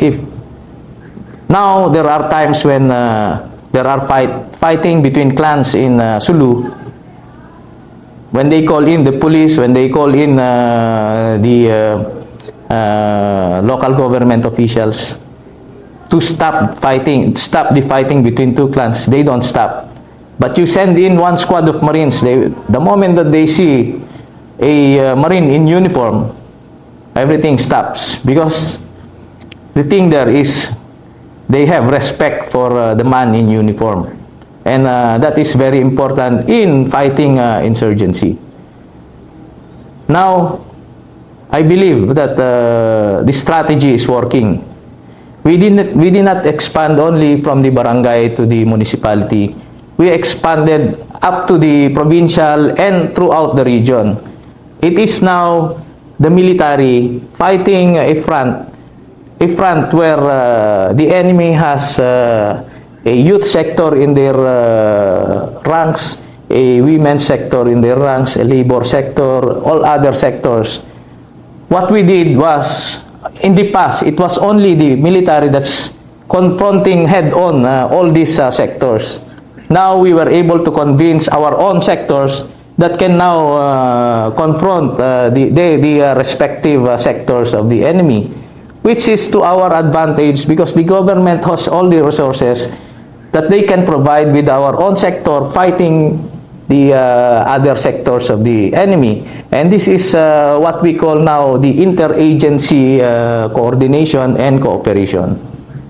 If now there are times when there are fighting between clans in Sulu, when they call in the police, when they call in the local government officials to stop the fighting between two clans, they don't stop. But you send in one squad of Marines, the moment that they see a Marine in uniform, everything stops, because the thing there is they have respect for the man in uniform, and that is very important in fighting insurgency. Now, I believe that this strategy is working. We did not expand only from the barangay to the municipality. We expanded up to the provincial and throughout the region. It is now the military fighting a front where the enemy has a youth sector in their ranks, a women's sector in their ranks, a labor sector, all other sectors. What we did was, in the past, it was only the military that's confronting head-on all these sectors. Now we were able to convince our own sectors that can now confront the respective sectors of the enemy, which is to our advantage, because the government has all the resources that they can provide with our own sector fighting the other sectors of the enemy. And this is what we call now the interagency coordination and cooperation.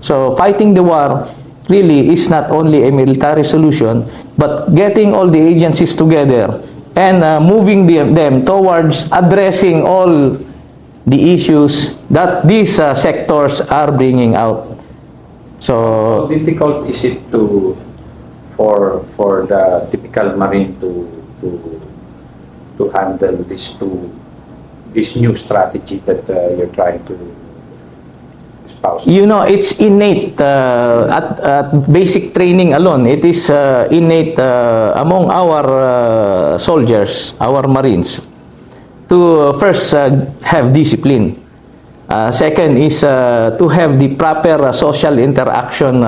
So fighting the war really is not only a military solution, but getting all the agencies together and moving them towards addressing all the issues that these sectors are bringing out. So how difficult is it for the typical Marine to handle this new strategy that you're trying to espouse? You know, it's innate at basic training alone. It is innate among our soldiers, our Marines, to first have discipline. Second is to have the proper social interaction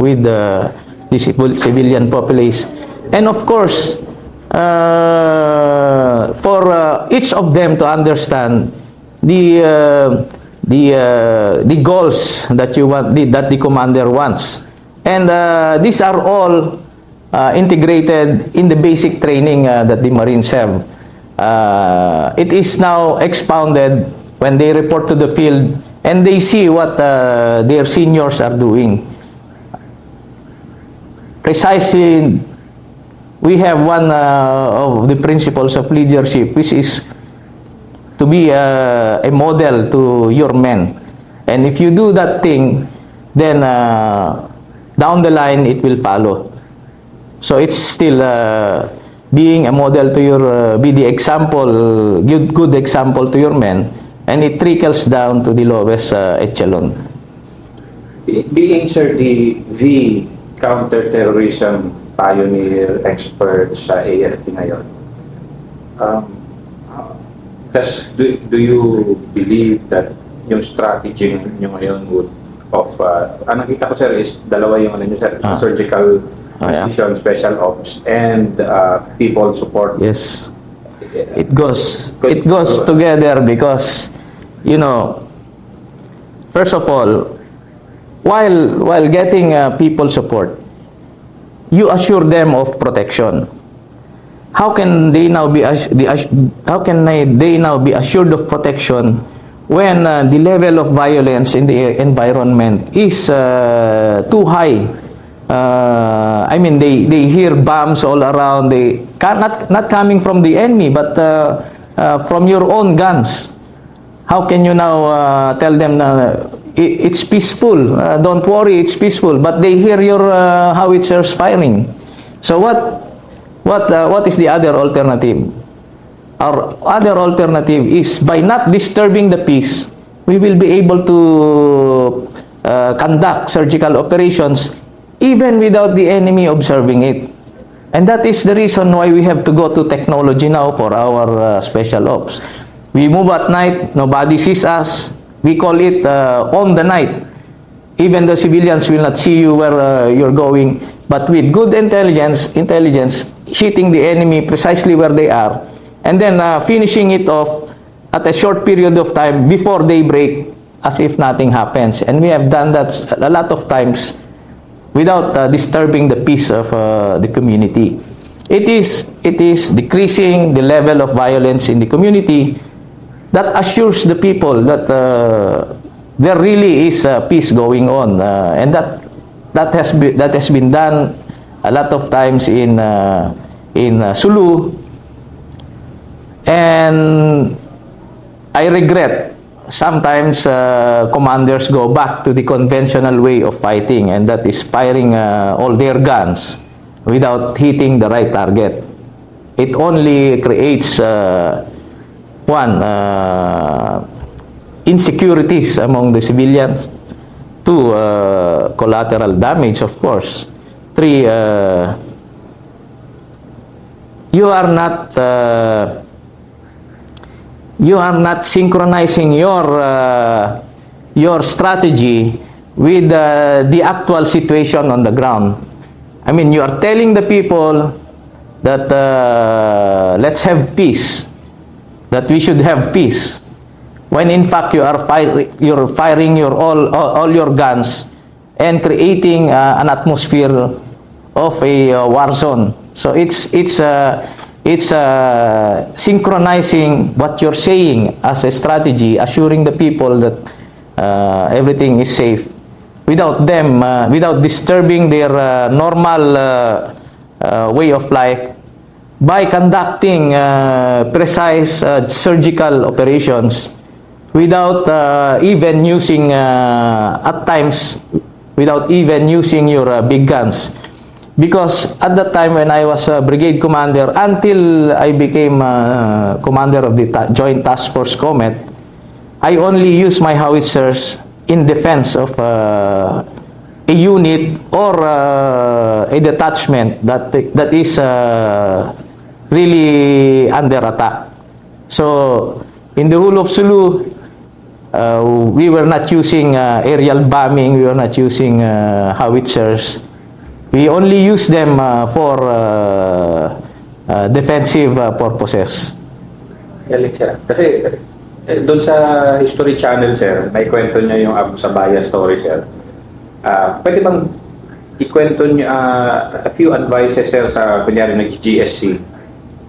with the civilian populace. And of course, for each of them to understand the goals that you want, that the commander wants. And these are all integrated in the basic training that the Marines have. It is now expounded when they report to the field and they see what their seniors are doing. Precisely, we have one of the principles of leadership, which is to be a model to your men. And if you do that thing, then down the line it will follow. So it's still being a model to your, be the example, good example to your men, and it trickles down to the lowest echelon. Being, sir, the counter-terrorism pioneer expert sa AFP ngayon, do you believe that yung strategy nyo ngayon would nakita ko, sir, is dalawa yung ano nyo, sir, surgical precision, special ops, and people support. Yes, it goes together, because, you know, first of all, while getting people support, you assure them of protection. How can they now be assured of protection when the level of violence in the environment is too high? I mean, they hear bombs all around. They not coming from the enemy, but from your own guns. How can you now tell them it's peaceful? Don't worry, it's peaceful. But they hear your howitzers firing. So what is the other alternative? Our other alternative is, by not disturbing the peace, we will be able to conduct surgical operations even without the enemy observing it. And that is the reason why we have to go to technology now for our special ops. We move at night, nobody sees us. we call it on the night. Even the civilians will not see you where you're going. But with good intelligence, hitting the enemy precisely where they are, and then finishing it off at a short period of time before daybreak, as if nothing happens. And we have done that a lot of times without disturbing the peace of the community. It is decreasing the level of violence in the community that assures the people that there really is peace going on, and that has been done a lot of times in Sulu. And I regret sometimes commanders go back to the conventional way of fighting, and that is firing all their guns without hitting the right target. It only creates insecurities among the civilians. 2, collateral damage, of course. 3, you are not synchronizing your strategy with the actual situation on the ground. I mean, you are telling the people that let's have peace, that we should have peace, when in fact you're firing all your guns and creating an atmosphere of a war zone. So it's synchronizing what you're saying as a strategy, assuring the people that everything is safe, without disturbing their normal way of life, by conducting precise surgical operations without even using your big guns. Because at that time when I was a brigade commander, until I became commander of the Joint Task Force Comet, I only used my howitzers in defense of a unit or a detachment that is really under attack. So in the whole of Sulu, we were not using aerial bombing, we were not using howitzers. We only use them for defensive purposes. Galing, sir. Kasi doon sa History Channel, sir, may kwento niya yung Abu Sabaya story, sir. Pwede bang ikwento niyo a few advices, sir, sa kunyari nag-GSC?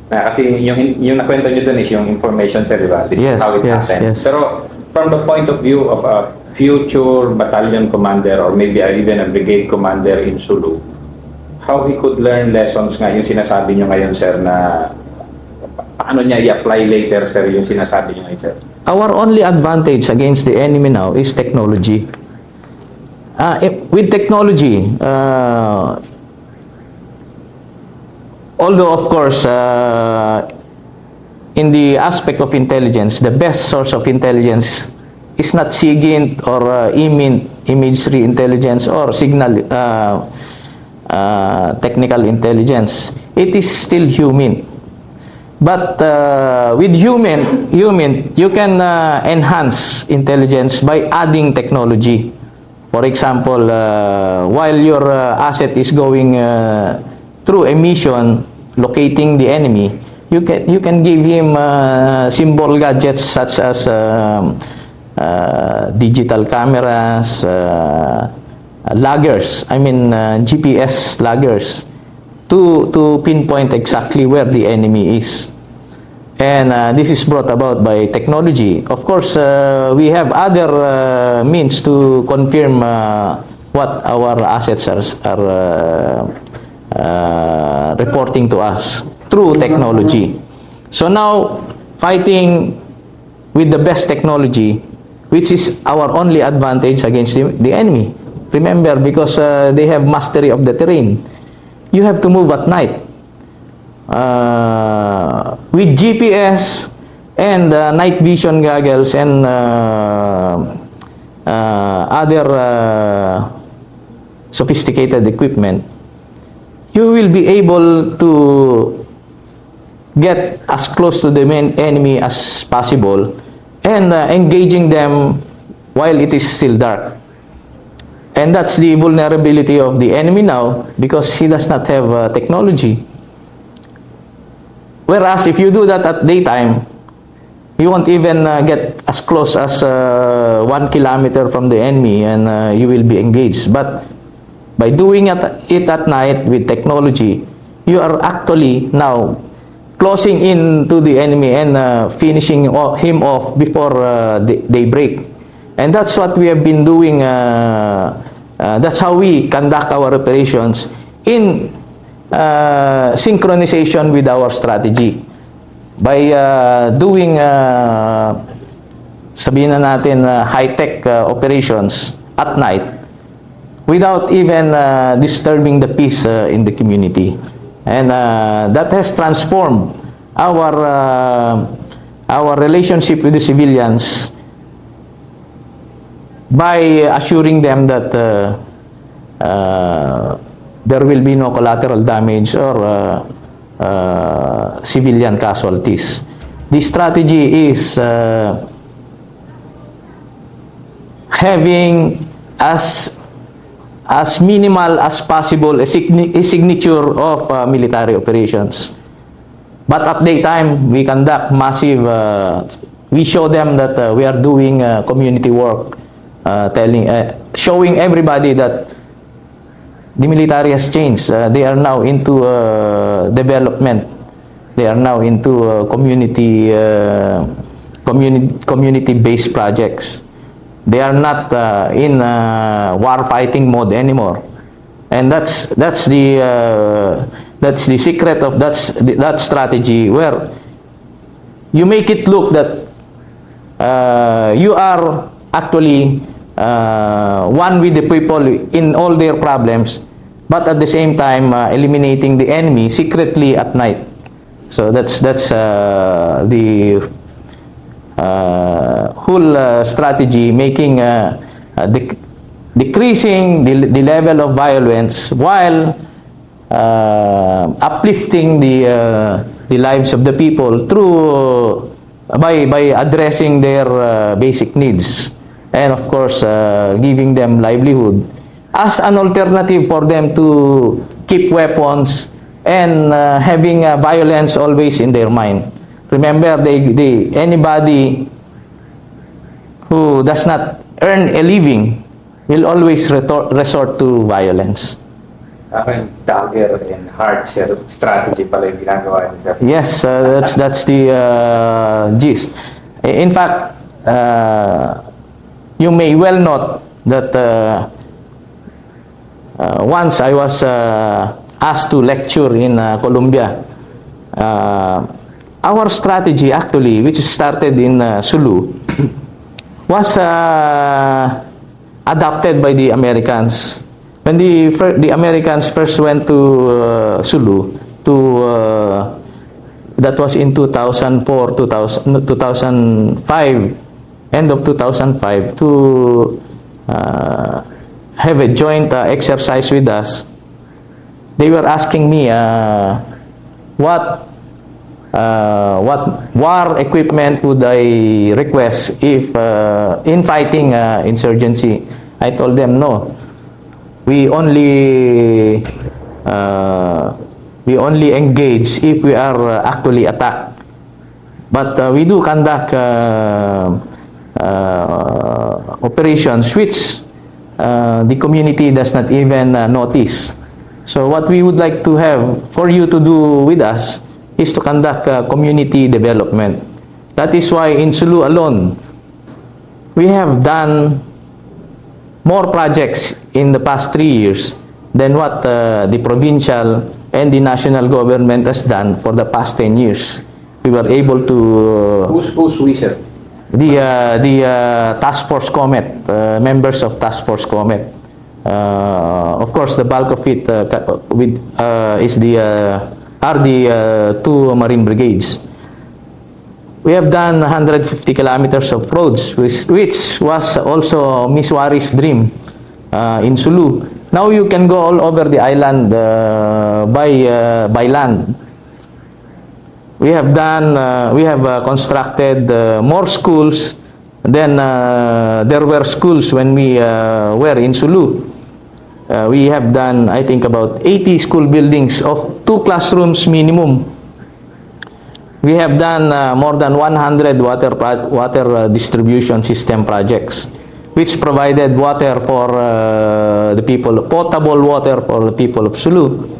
Kasi yung nakwento niyo doon is yung information, sir, di ba? This is how it happened. Yes. Pero from the point of view of a future battalion commander or maybe even a brigade commander in Sulu, how he could learn lessons nga yung sinasabi niyo ngayon, sir, na paano niya i-apply later, sir, yung sinasabi niyo ngayon, sir? Our only advantage against the enemy now is technology. With technology, although of course in the aspect of intelligence, the best source of intelligence is not SIGINT or imagery intelligence or signal technical intelligence. It is still human. But with human, you can enhance intelligence by adding technology. For example, while your asset is going through a mission locating the enemy, you can give him symbol gadgets such as digital cameras, loggers, GPS loggers, to pinpoint exactly where the enemy is. And this is brought about by technology. Of course, we have other means to confirm what our assets are reporting to us through technology. So now, fighting with the best technology, which is our only advantage against the enemy. Remember, because they have mastery of the terrain, you have to move at night. With GPS and night vision goggles and other sophisticated equipment, you will be able to get as close to the enemy as possible and engaging them while it is still dark. And that's the vulnerability of the enemy now, because he does not have technology. Whereas if you do that at daytime, you won't even get as close as 1 kilometer from the enemy, and you will be engaged. But by doing it at night with technology, you are actually now closing in to the enemy and finishing him off before daybreak. And that's what we have been doing. That's how we conduct our operations in synchronization with our strategy. By doing, sabihin na natin, high-tech operations at night without even disturbing the peace in the community. And that has transformed our relationship with the civilians by assuring them that there will be no collateral damage or civilian casualties. The strategy is having as minimal as possible a signature of military operations. But at daytime, we conduct massive, we show them that we are doing community work, showing everybody that the military has changed. They are now into development. They are now into community-based projects. They are not in war-fighting mode anymore. And that's the secret of that strategy, where you make it look that you are actually one with the people in all their problems, but at the same time eliminating the enemy secretly at night. So that's the whole strategy, making decreasing the level of violence while uplifting the lives of the people through by addressing their basic needs, and of course giving them livelihood as an alternative for them to keep weapons and having violence always in their mind. Remember, anybody who does not earn a living will always resort to violence. Parang dagger and heart strategy pala yung ginagawa niyo, sir. Yes, that's the gist. In fact, you may well note that once I was asked to lecture in Colombia. Our strategy actually, which started in Sulu, was adopted by the Americans. When the Americans first went to Sulu, that was in 2005, end of 2005, to have a joint exercise with us. They were asking me what war equipment would I request if in fighting insurgency. I told them no. We only engage if we are actually attacked. But we do conduct operations which the community does not even notice. So what we would like to have for you to do with us is to conduct community development. That is why in Sulu alone, we have done more projects in the past 3 years than what the provincial and the national government has done for the past 10 years. We were able to... Who's we, sir? The Task Force Comet, members of Task Force Comet. Of course, the bulk of it are the two marine brigades. We have done 150 kilometers of roads, which was also Miss Wari's dream in Sulu. Now you can go all over the island by land. We have constructed more schools, Then there were schools when we were in Sulu. We have done, I think, about 80 school buildings of 2 classrooms minimum. We have done more than 100 water distribution system projects, which provided water for the people, potable water for the people of Sulu.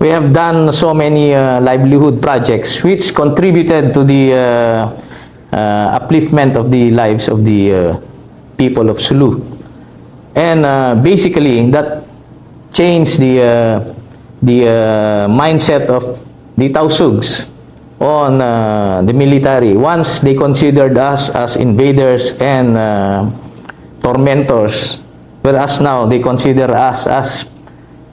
We have done so many livelihood projects, which contributed to the upliftment of the lives of the people of Sulu. And basically, that changed the mindset of the Tausugs on the military. Once they considered us as invaders and tormentors, whereas now they consider us as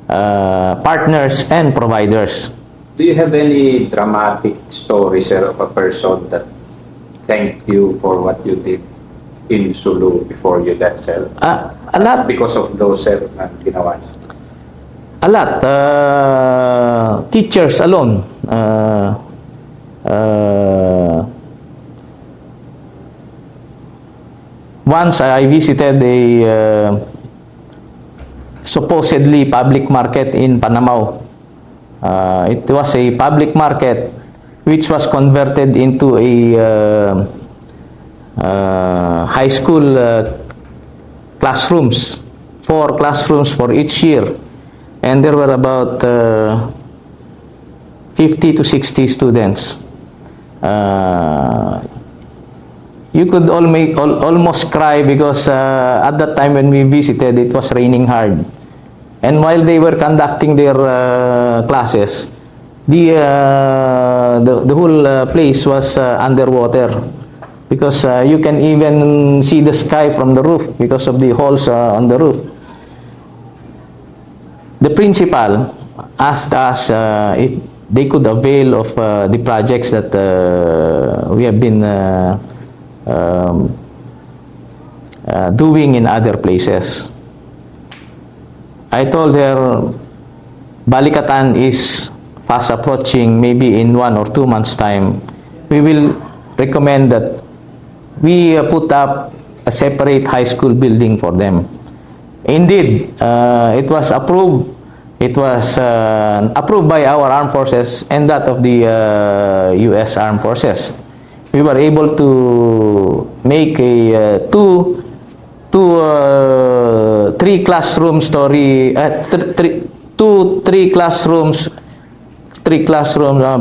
partners and providers. Do you have any dramatic stories, sir, of a person that thanked you for what you did in Sulu before you left, sir? A lot. Because of those, sir, na ginawa niyo? A lot. Teachers alone. Once I visited a supposedly public market in Panamao. It was a public market which was converted into a high school classrooms, 4 classrooms for each year, and there were about 50 to 60 students. You could almost cry because at that time when we visited, it was raining hard, and while they were conducting their classes, the whole place was underwater, because you can even see the sky from the roof because of the holes on the roof. The principal asked us if they could avail of the projects that we have been doing in other places. I told her Balikatan is fast approaching. Maybe in 1 or 2 months' time, we will recommend that we put up a separate high school building for them. Indeed, it was approved. It was approved by our armed forces and that of the U.S. Armed Forces. We were able to make a three classroom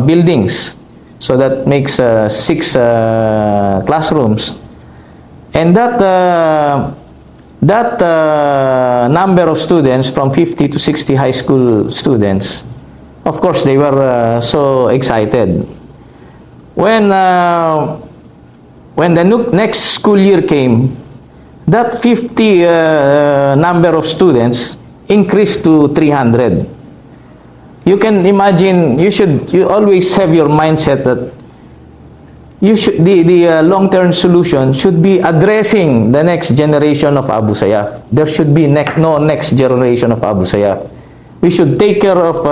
buildings, so that makes 6 classrooms, and that number of students, from 50 to 60 high school students, of course they were so excited. When the next school year came, that 50 number of students increased to 300. You can imagine, you always have your mindset that the long-term solution should be addressing the next generation of Abu Sayyaf. There should be no next generation of Abu Sayyaf. We should take care of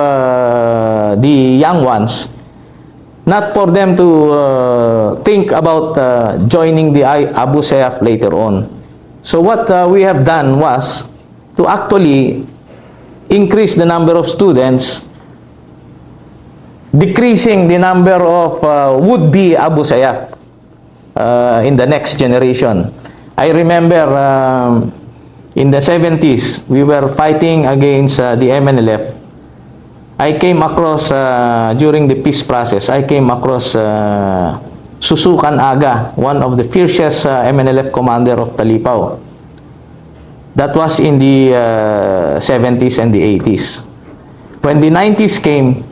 the young ones, not for them to think about joining the Abu Sayyaf later on. So what we have done was to actually increase the number of students, decreasing the number of would-be Abu Sayyaf in the next generation. I remember in the 70s, we were fighting against the MNLF. I came across, during the peace process, I came across Susukan Aga, one of the fiercest MNLF commander of Talipao. That was in the 70s and the 80s. When the 90s came,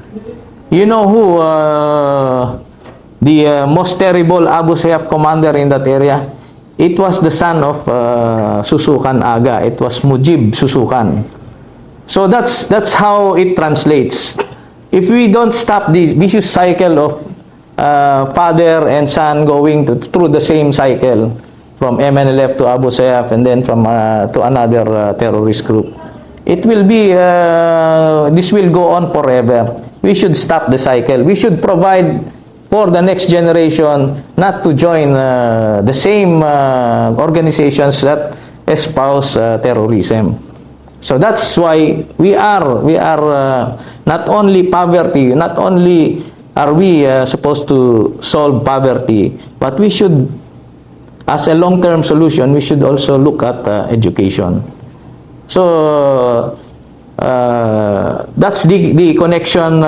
you know who the most terrible Abu Sayyaf commander in that area? It was the son of Susukan Aga. It was Mujib Susukan. So that's how it translates. If we don't stop this vicious cycle of father and son going through the same cycle, from MNLF to Abu Sayyaf and then from to another terrorist group, it will be this will go on forever. We should stop the cycle. We should provide for the next generation not to join the same organizations that espouse terrorism. So that's why we are not only poverty, not only are we supposed to solve poverty, but we should, as a long-term solution, we should also look at education. So that's the connection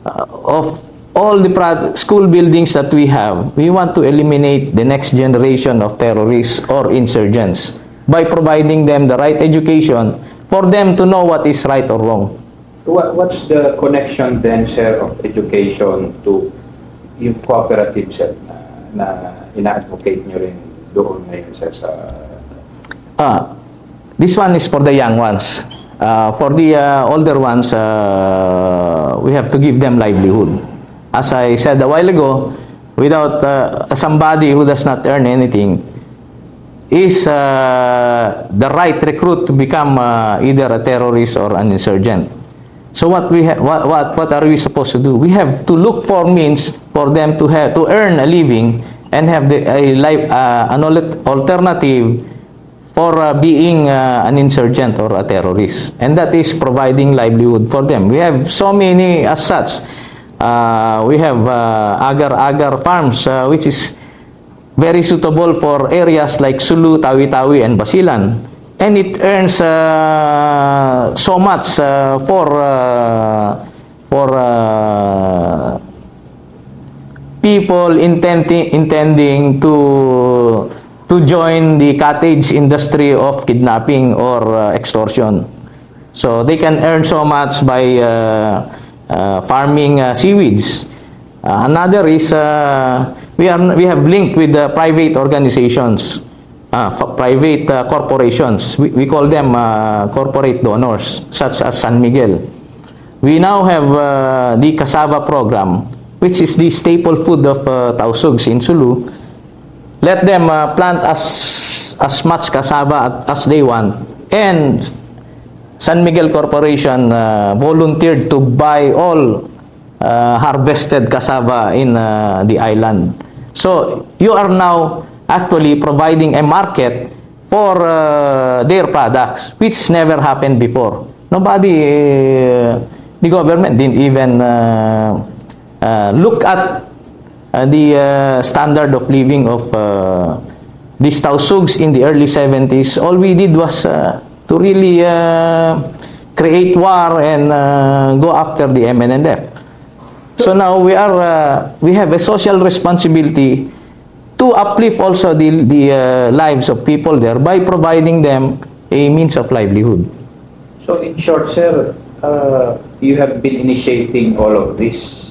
of all the school buildings that we have. We want to eliminate the next generation of terrorists or insurgents by providing them the right education for them to know what is right or wrong. What's the connection then, sir, of education to yung cooperative, sir, na ina-advocate nyo rin doon ngayon, sir, sa... This one is for the young ones. For the older ones, we have to give them livelihood. As I said a while ago, without somebody who does not earn anything, is the right recruit to become either a terrorist or an insurgent. So what are we supposed to do? We have to look for means for them to earn a living and have an alternative for being an insurgent or a terrorist, and that is providing livelihood for them. We have so many as such. We have agar-agar farms, which is very suitable for areas like Sulu, Tawi-Tawi, and Basilan, and it earns so much for people intending to join the cottage industry of kidnapping or extortion. So they can earn so much by farming seaweeds. Another is we have linked with the private organizations, private corporations. We call them corporate donors, such as San Miguel. We now have the cassava program, which is the staple food of Tausugs in Sulu. Let them plant as much cassava as they want, and San Miguel Corporation volunteered to buy all harvested cassava in the island. So you are now actually providing a market for their products, which never happened before. Nobody, the government didn't even look at the standard of living of these Tausugs in the early 70s. All we did was to really create war and go after the MNLF. So now we have a social responsibility to uplift also the lives of people there by providing them a means of livelihood. So in short, sir, you have been initiating all of this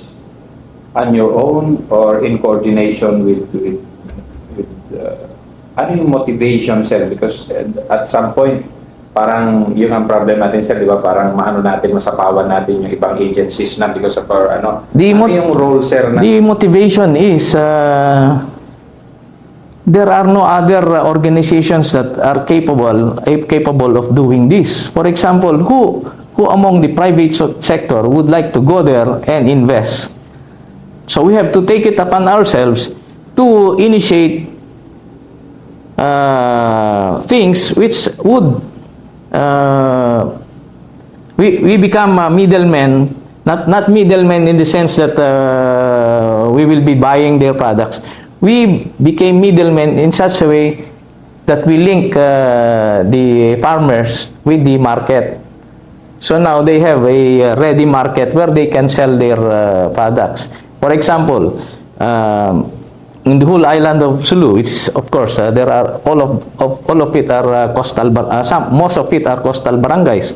on your own or in coordination with ano yung motivation, sir? Because at some point, parang yun ang problem natin, sir, di ba? Parang masapawan natin yung ibang agencies na because of our, ano yung role, sir? The motivation is there are no other organizations that are capable of doing this. For example, who among the private sector would like to go there and invest? So we have to take it upon ourselves to initiate things which would we become middlemen, not middlemen in the sense that we will be buying their products. We became middlemen in such a way that we link the farmers with the market. So now they have a ready market where they can sell their products. For example, in the whole island of Sulu, which is, of course, there are all of it are coastal. Most of it are coastal barangays.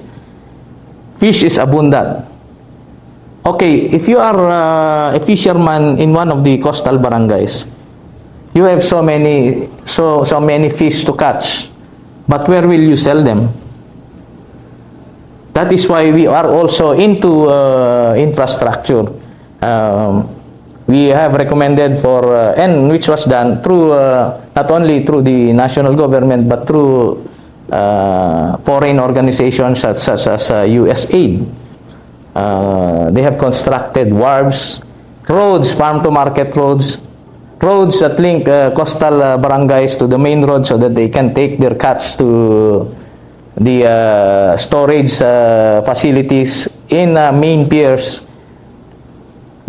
Fish is abundant. Okay, if you are a fisherman in one of the coastal barangays, you have so many fish to catch, but where will you sell them? That is why we are also into infrastructure. We have recommended for, and which was done through, not only through the national government, but through foreign organizations such as USAID. They have constructed wharves roads, farm to market roads, roads that link coastal barangays to the main road so that they can take their catch to the storage facilities in main piers.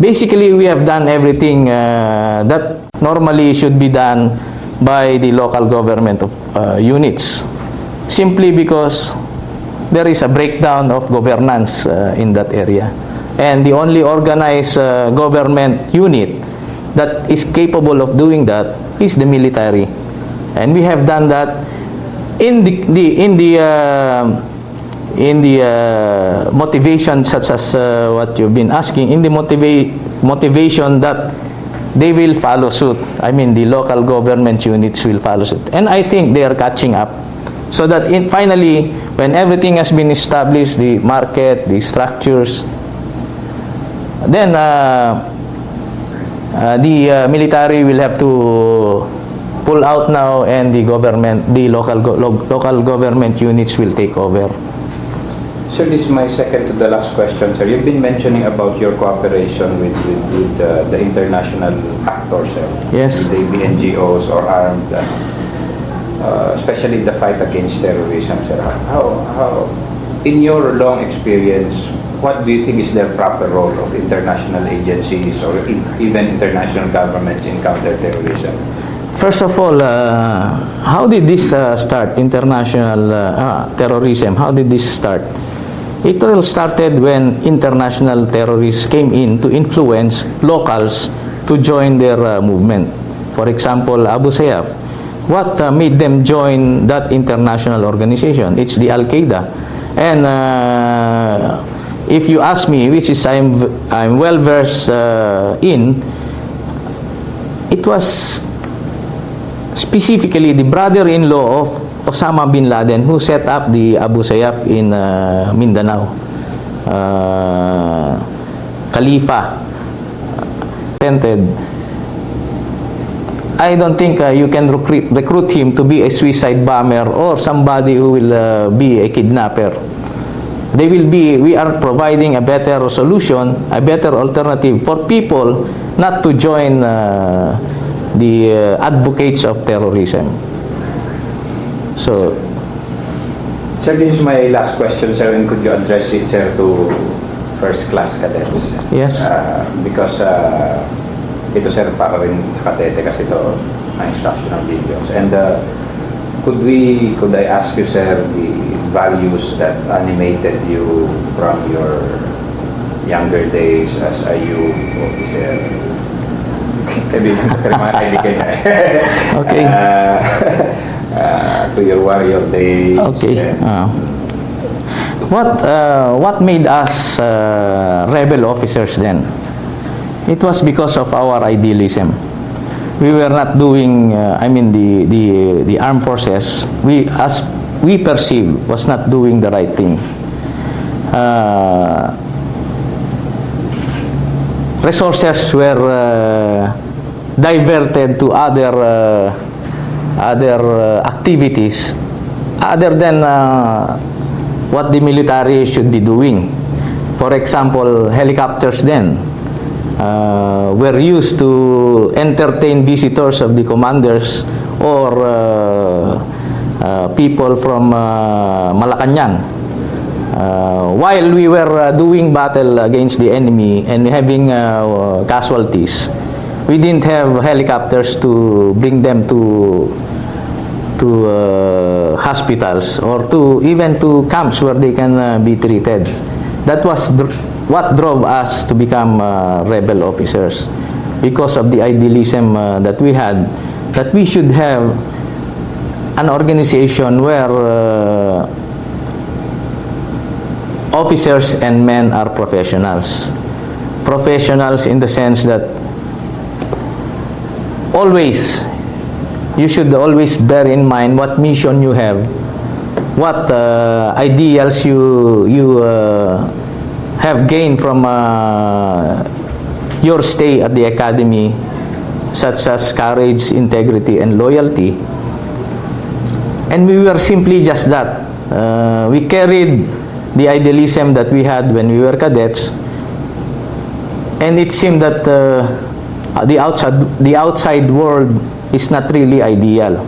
Basically, we have done everything that normally should be done by the local government units, simply because there is a breakdown of governance in that area. And the only organized government unit that is capable of doing that is the military. And we have done that in the motivation, such as what you've been asking, in the motivation that they will follow suit. I mean, the local government units will follow suit. And I think they are catching up. So that finally, when everything has been established, the market, the structures, then the military will have to pull out now, and the government, the local government units will take over. Sir, this is my second to the last question, sir. You've been mentioning about your cooperation with the international actors, sir. Yes. The NGOs or armed, especially the fight against terrorism, sir. How, in your long experience, what do you think is their proper role of international agencies or even international governments in counterterrorism? First of all, how did this start? International terrorism, how did this start? It all started when international terrorists came in to influence locals to join their movement. For example, Abu Sayyaf. What made them join that international organization? It's the Al-Qaeda. And if you ask me, which is I'm well versed in, it was specifically the brother-in-law of Osama bin Laden who set up the Abu Sayyaf in Mindanao. Khalifa. I don't think you can recruit him to be a suicide bomber or somebody who will be a kidnapper. We are providing a better solution, a better alternative for people not to join the advocates of terrorism. So, sir, this is my last question, sir, and could you address it, sir, to first-class cadets? yes. Because ito, sir, para rin sa kadete kasi ito ang instructional videos. And could I ask you, sir, the values that animated you from your younger days as a youth officer? Kaibigan ko, sir, mga kaibigan niya. Okay. To your warrior days. Okay. What made us rebel officers then? It was because of our idealism. We were not doing, the armed forces, as we perceive, was not doing the right thing. Resources were diverted to other activities other than what the military should be doing. For example, helicopters then were used to entertain visitors of the commanders or people from Malacanang. While we were doing battle against the enemy and having casualties, we didn't have helicopters to bring them to hospitals or even to camps where they can be treated. That was what drove us to become rebel officers, because of the idealism that we had, that we should have an organization where officers and men are professionals. Professionals in the sense that you should always bear in mind what mission you have, what ideals you have gained from your stay at the academy, such as courage, integrity, and loyalty. And we were simply just that. We carried the idealism that we had when we were cadets And it seemed that the outside world is not really ideal.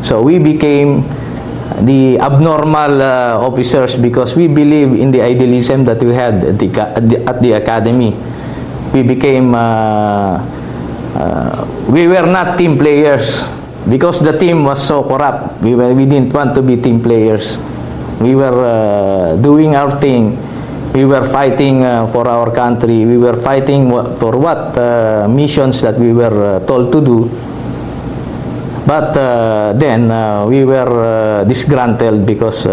So we became the abnormal officers because we believe in the idealism that we had at the academy. We became, we were not team players because the team was so corrupt. We didn't want to be team players. We were doing our thing. We were fighting for our country. We were fighting for what missions that we were told to do. But then we were disgruntled because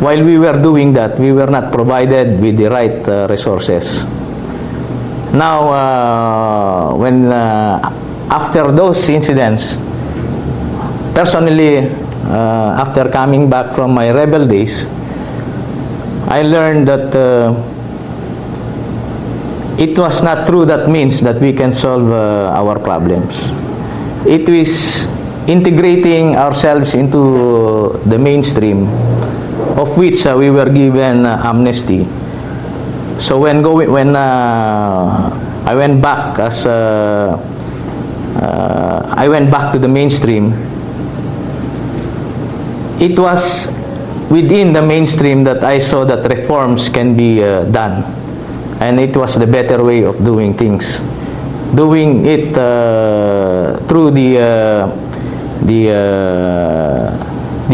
while we were doing that, we were not provided with the right resources. Now, when after those incidents, personally, after coming back from my rebel days, I learned that it was not through that means that we can solve our problems. It is integrating ourselves into the mainstream, of which we were given amnesty. So when I went back as I went back to the mainstream, it was within the mainstream that I saw that reforms can be done, and it was the better way of doing things. Doing it through the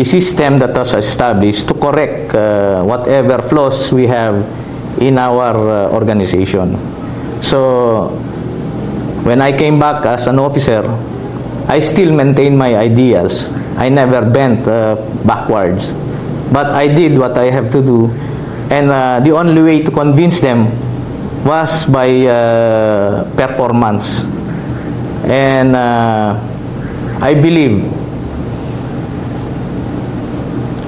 system that was established to correct whatever flaws we have in our organization. So when I came back as an officer, I still maintained my ideals. I never bent backwards, but I did what I have to do, and the only way to convince them was by performance. And I believe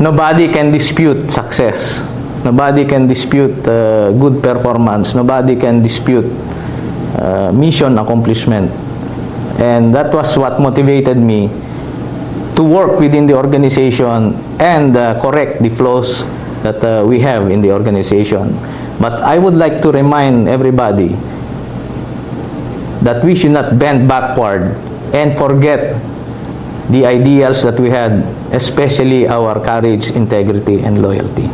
nobody can dispute success. Nobody can dispute good performance. Nobody can dispute mission accomplishment. And that was what motivated me to work within the organization and correct the flaws that we have in the organization. But I would like to remind everybody that we should not bend backward and forget the ideals that we had, especially our courage, integrity, and loyalty.